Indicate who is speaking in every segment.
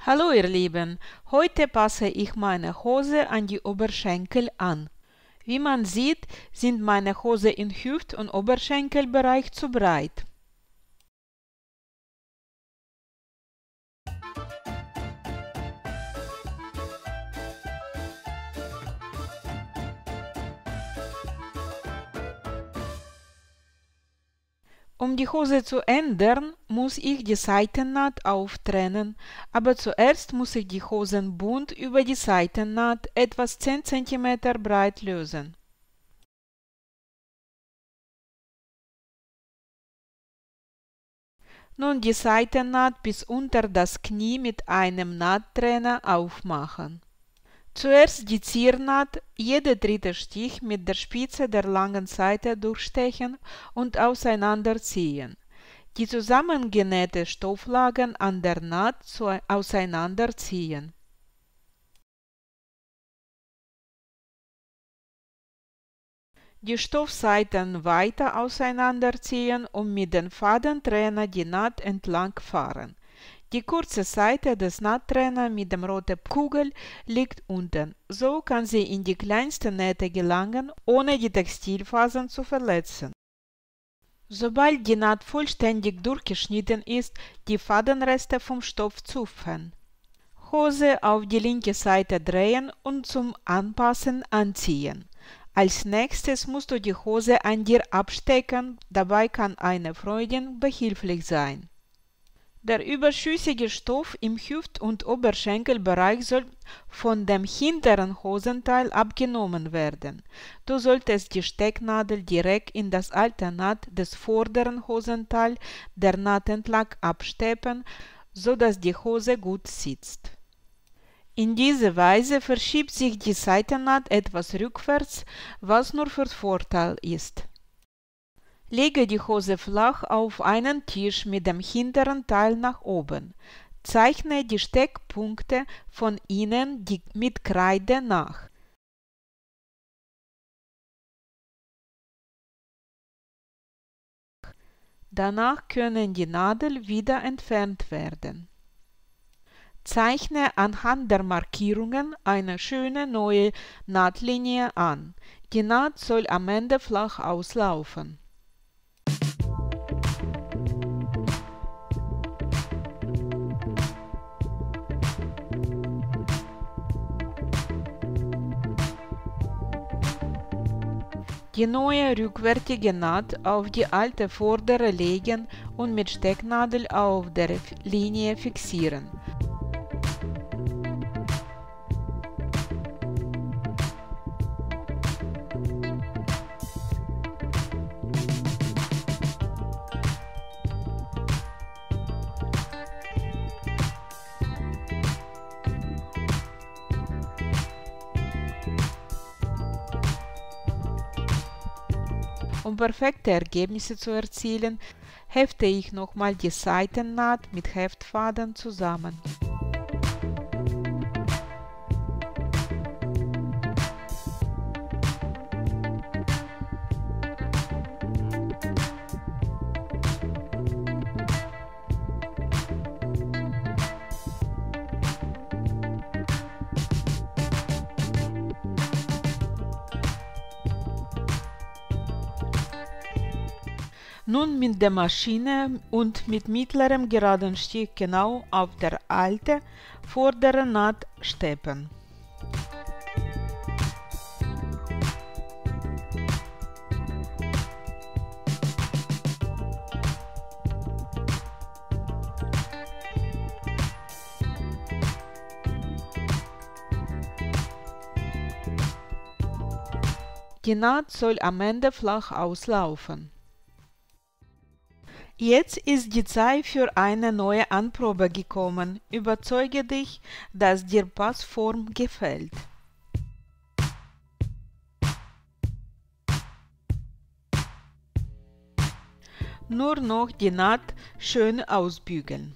Speaker 1: Hallo ihr Lieben, heute passe ich meine Hose an die Oberschenkel an. Wie man sieht, sind meine Hose im Hüft- und Oberschenkelbereich zu breit. Um die Hose zu ändern, muss ich die Seitennaht auftrennen, aber zuerst muss ich die Hosenbund über die Seitennaht etwas 10 cm breit lösen. Nun die Seitennaht bis unter das Knie mit einem Nahttrenner aufmachen. Zuerst die Ziehnaht, jeder dritte Stich mit der Spitze der langen Seite durchstechen und auseinanderziehen. Die zusammengenähte Stofflagen an der Naht auseinanderziehen. Die Stoffseiten weiter auseinanderziehen und mit dem Fadentrenner die Naht entlang fahren. Die kurze Seite des Nahttrenners mit der roten Kugel liegt unten. So kann sie in die kleinsten Nähte gelangen, ohne die Textilfasern zu verletzen. Sobald die Naht vollständig durchgeschnitten ist, die Fadenreste vom Stoff zupfen. Hose auf die linke Seite drehen und zum Anpassen anziehen. Als nächstes musst du die Hose an dir abstecken, dabei kann eine Freundin behilflich sein. Der überschüssige Stoff im Hüft- und Oberschenkelbereich soll von dem hinteren Hosenteil abgenommen werden. Du solltest die Stecknadel direkt in das alte Naht des vorderen Hosenteils der Naht entlang absteppen, sodass die Hose gut sitzt. In dieser Weise verschiebt sich die Seitennaht etwas rückwärts, was nur für Vorteil ist. Lege die Hose flach auf einen Tisch mit dem hinteren Teil nach oben. Zeichne die Steckpunkte von innen mit Kreide nach. Danach können die Nadeln wieder entfernt werden. Zeichne anhand der Markierungen eine schöne neue Nahtlinie an. Die Naht soll am Ende flach auslaufen. Die neue rückwärtige Naht auf die alte vordere legen und mit Stecknadel auf der Linie fixieren. Um perfekte Ergebnisse zu erzielen, hefte ich nochmal die Seitennaht mit Heftfaden zusammen. Nun mit der Maschine und mit mittlerem geraden Stich genau auf der alte vordere Naht steppen. Die Naht soll am Ende flach auslaufen. Jetzt ist die Zeit für eine neue Anprobe gekommen. Überzeuge dich, dass dir Passform gefällt. Nur noch die Naht schön ausbügeln.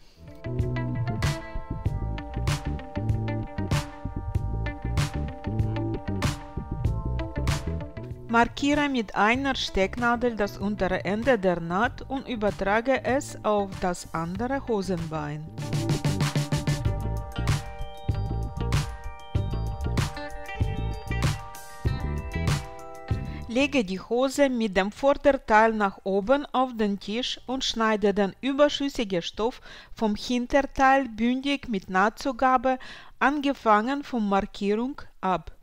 Speaker 1: Markiere mit einer Stecknadel das untere Ende der Naht und übertrage es auf das andere Hosenbein. Lege die Hose mit dem Vorderteil nach oben auf den Tisch und schneide den überschüssigen Stoff vom Hinterteil bündig mit Nahtzugabe, angefangen von Markierung, ab.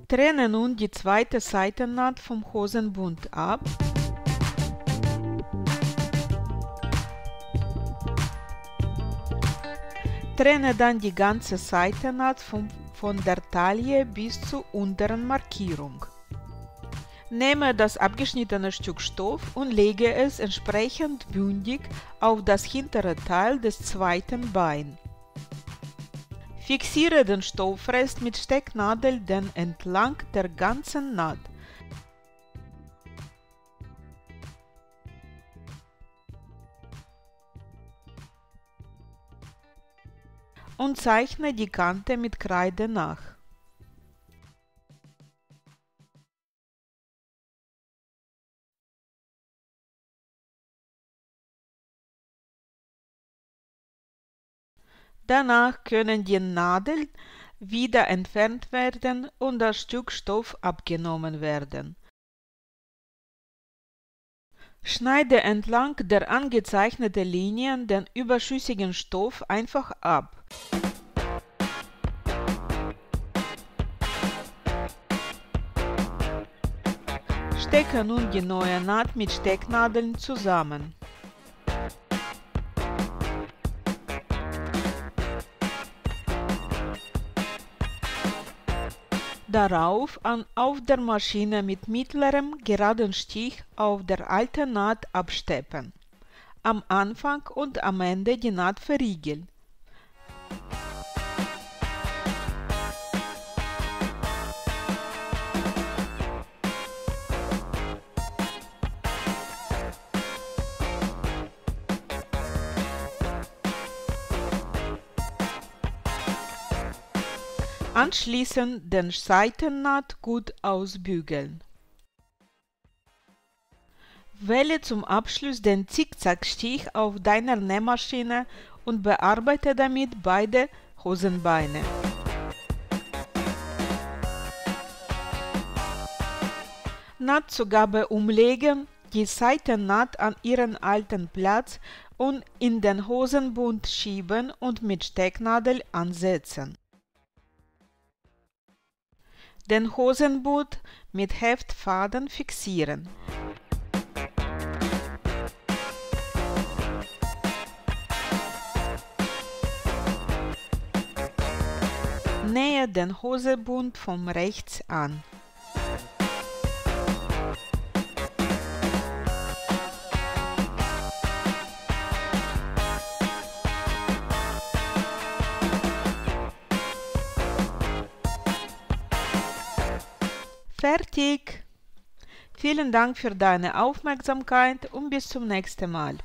Speaker 1: Trenne nun die zweite Seitennaht vom Hosenbund ab. Trenne dann die ganze Seitennaht von der Taille bis zur unteren Markierung. Nehme das abgeschnittene Stück Stoff und lege es entsprechend bündig auf das hintere Teil des zweiten Beins. Fixiere den Stoffrest mit Stecknadeln entlang der ganzen Naht. Und zeichne die Kante mit Kreide nach. Danach können die Nadeln wieder entfernt werden und das Stück Stoff abgenommen werden. Schneide entlang der angezeichneten Linien den überschüssigen Stoff einfach ab. Stecke nun die neue Naht mit Stecknadeln zusammen. Darauf auf der Maschine mit mittlerem geraden Stich auf der alten Naht absteppen. Am Anfang und am Ende die Naht verriegeln. Anschließend den Seitennaht gut ausbügeln. Wähle zum Abschluss den Zickzackstich auf deiner Nähmaschine und bearbeite damit beide Hosenbeine. Nahtzugabe umlegen, die Seitennaht an ihren alten Platz und in den Hosenbund schieben und mit Stecknadel ansetzen. Den Hosenbund mit Heftfaden fixieren. Nähe den Hosenbund von rechts an. Fertig! Vielen Dank für deine Aufmerksamkeit und bis zum nächsten Mal.